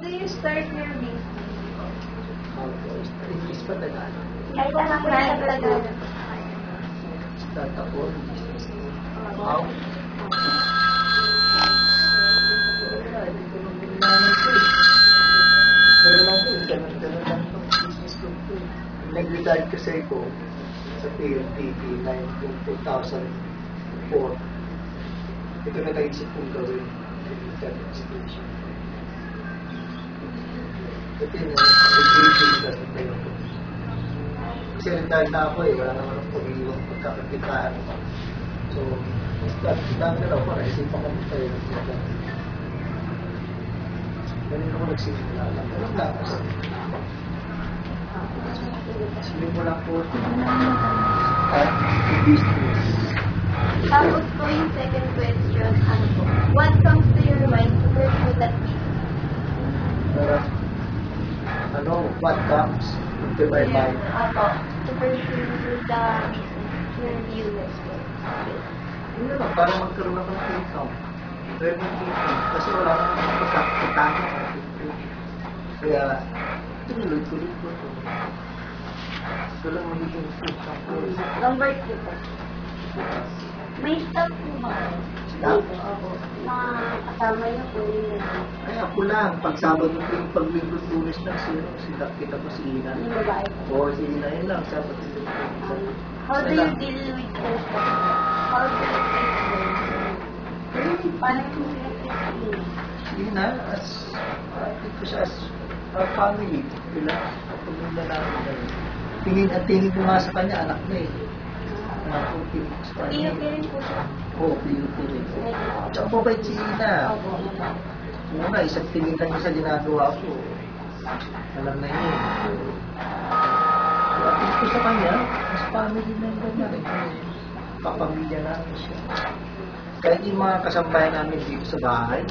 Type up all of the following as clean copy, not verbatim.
do you start your business? English pa Tagalog. Kahit anak ko na Tagalog. Start ako, business. How? Wala, hindi ko nung binanong ko eh. Pero lang po, ganun lang po, business ko po. Nag-retire kasi ko sa PLDT 2004. Ito na naisip kong gawin. Administration. Ito yun, nag-retire ka sa tayo ko. Kasi retired na ako eh, wala naman ang pag-iwang pagkakakitaan. So, dami na daw ko, naisipan ko tayo. Ganun ako nagsimula lang. Alam lang kasi. Simula po at business. Tapos po yung second question, ano po? What comes to your mind to pursue that business? What comes into my mind? Apo, to pursue the business, your business po. Yun naman, para magkaroon ako ng income. Revenue income. Kasi wala nang pagkakitang. Kaya, tinuloy-tuloy ko ito. Ito lang magiging income ko. Number 2 po. May staff po ba? Staff? Opo. Mga kasama niyo po yun. Ay, ako lang. Pag Sabado, pag Linggo, Lunes na, kita ko si Ina. Yung babae po. Oo, si Ina yun lang. Sabado, How do you deal with her staff? How do you treat them? Paano po sila treat? Ina, treat ko siya as our family. Pamilya namin. Tingin ko nga sa kanya, anak na eh. Anak ko, tingin ko sa kanya. PUP rin po siya. Oo, PUP rin. Tsaka mabait si Ina. Opo. Muna, isang tingin lang sa ginagawa ko. Alam na yun. Tingin ko sa kanya, mas family member na rin. Kapamilya namin siya. Kahit yung mga kasambahay namin dito sa bahay,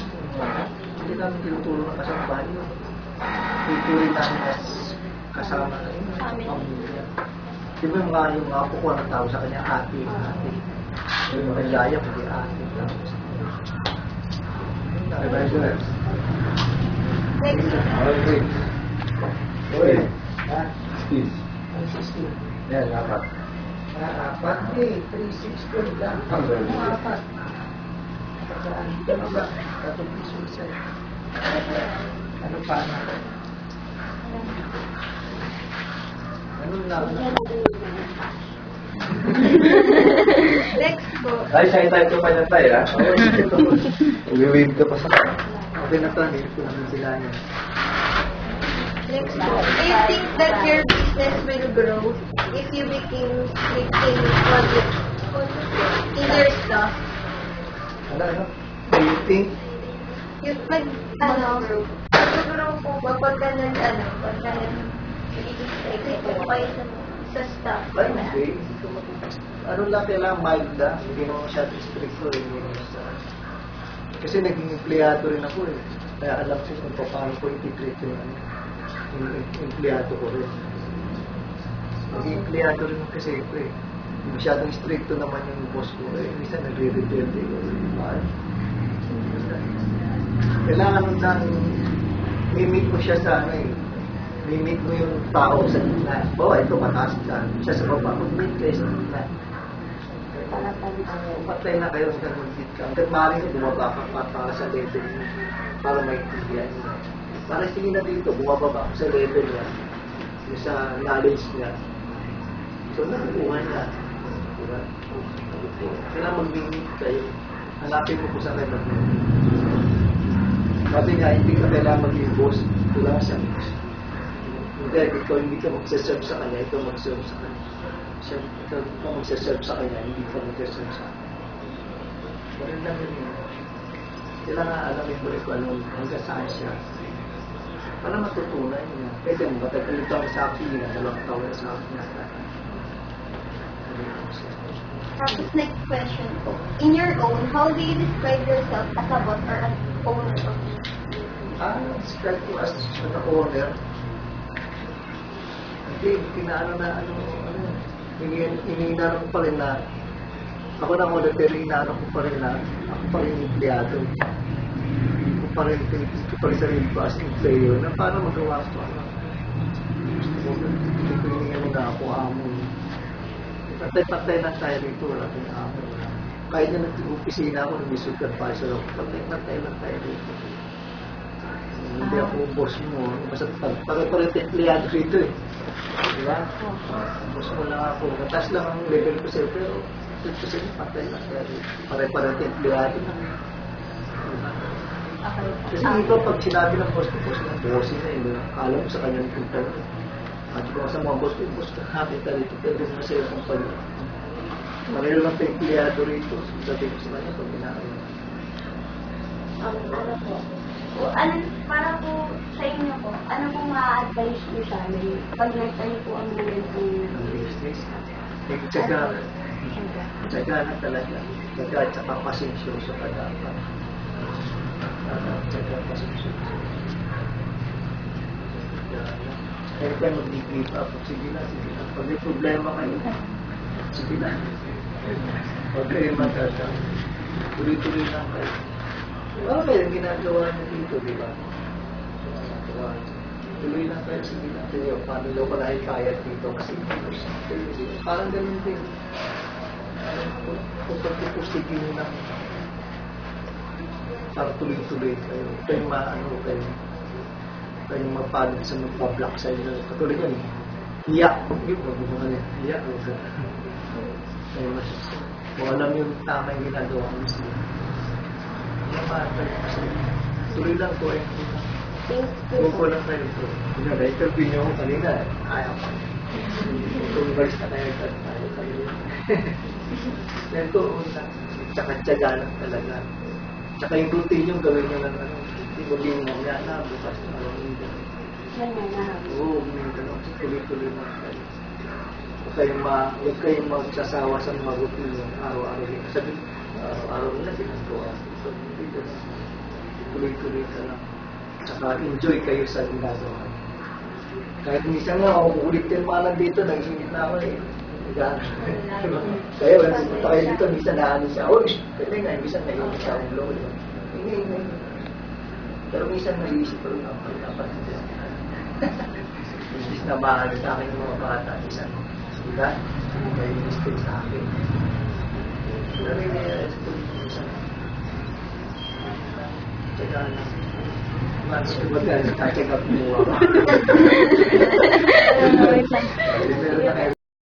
hindi namin tinutulong ng kasambahay yun. Tutuloy namin as kasama na yun. Pamilya. Di ba yung mga po ko ang tawag sa kanya, ate. Yung mga yaya, hindi ate. Advisors. Next. Okay. Okay. Skills. Ang system. Yan, dapat. Apat eh, 360 lang. Apat. Ano ba? Tatong piso isa. Ano pa na? Ano lang? Next po. Ay, sa'yo tayo tumayan tayo, ha? Uwi-wave ka pa sa Okay na to, hindi ko naman sila niya. Next po. Do you think that your business will grow if you became project in your staff? Ano? Do you think? Yung grow po ba pagka pagka nag-execute po kayo sa staff? Ay, hindi. Ano lang kailangan mild na, hindi naman masyadong stricto eh. Kasi naging empleyado rin ako eh. Kaya alam ko kung paano ko i-treat yung empleyado ko rin. Naging empleyado rin kasi ito eh. Masyadong stricto naman yung boss ko eh. Minsan nagre-rebelde ko. Kailangan lang i-meet mo siya sa ano eh. I-meet mo yung tao sa gitna. Bawa, ito mataas ka. Siya sa baba. Mag-meet kayo sa gitna. Patay na kayo hanggang mag-meet ka. Hanggang maaaring bumaba ka para sa level mo. Para maintindihan mo. Para sige na dito, bumababa sa level niya. Yung sa knowledge niya. So, nakukuha niya. Diba? Kailangan mag-meet kayo. Hanapin mo kung saan kayo mag-meet. Sabi nga, hindi ka kailangan maging boss. Kailangan siya boss. Hindi, ikaw hindi ka magsaserve sa kanya, ikaw mag-serve sa kanya. Siya, ikaw magsaserve sa kanya, hindi ka magsaserve sa kanya. Ganun lang yun. Kailangan alamin mo rin kung anong hanggang saan siya. Para matutunan niya. Pwede mo, matagal ito ang sabi niya, 2 taon na sabi niya. Tapos next question po. In your own, how do you describe yourself as a boss or as owner of Describe ko as an owner. Hindi, pinaano na, iniinano ko pa rin na, ako na owner, pero inaano ko pa rin na, ako pa rin empleyado. Hindi ko pa rin, pinipis ko pa rin sarili ko as player na paano magawa ko. Gusto ko, pipilingan mo na ako, amo. Patay-patay lang tayo rito, wala tayong amo. Kahit na nag-opisina ako, may supervisor ako, patay-patay lang tayo rito. Hindi ako boss mo, basta pare-pare empleyado rito eh. Diba? Boss mo lang ako, mataas lang ang level ko sa'yo, pero kasi patay lang tayo rito. Pare-pare empleyado lang. Diba? Kasi iba pag sinabi ng boss ko, boss na yun, alam mo sa kanyang punta. At kung sa mga boss ko, happy ka rito, pero doon na sa'yo kung pala. Pareho lang tayo empleyado rito, sabi ko sa kanya, pag ginagawa. Ano po? Para po sa inyo po, ano pong ma-advise niyo sa amin pag nagtayo po ang ganitong business. Tsaga na talaga. Tsaga at saka pasensyoso ka dapat. Tsaga, pasensyoso. Kaya kayo mag-give up. Sige na. Pag may problema kayo, sige na. Huwag kayo magkata. Tuloy-tuloy lang kayo. Ano kayo ginagawa niyo dito, di ba? Tuloy lang kayo, sige na. Sige, paano daw pala hikayat dito? Kasi parang ganun din. Kung pagpupustigin nyo lang, parang tuloy-tuloy kayo. Kayong maano kayo. Kayong mapalad sa magpa-block sa inyo. Katulad yan, iyak. Yung magbubukan yan. Iyak. Kaya mas, kung alam yung tama yung ginagawa mo siya. Tuloy lang po eh. Buko lang kayo ito. Na-interview nyo ako kanina. Ayaw pa. Kung balis na kayo, tayo kayo. Ito, tsaka-tsaga lang talaga. Tsaka yung routine yung gawin nyo lang. Hindi mo din mamaya na, bukas na lang. Oo, tuloy-tuloy lang kayo. Huwag kayong magsasawa sa mga routine araw-araw. Sabi, araw-araw nila ginagawa. Tuloy-tuloy ka lang. Tsaka enjoy kayo sa ginagawa. Kahit minsan nga, ako ulit-ulit mga nandito, nag-init na ako eh. Kaya wala punta kayo dito, minsan naano siya. Oh, kaya nga, minsan naiinit siya ang load. Hindi. Pero minsan naiisip ko rin ako, dapat siya. Imbis na mahal sa akin yung mga bata, minsan, diba? May mistake sa akin. Pero minsan, tsaka na. Mas kumagana, tatagap mo ako. Meron na kayo.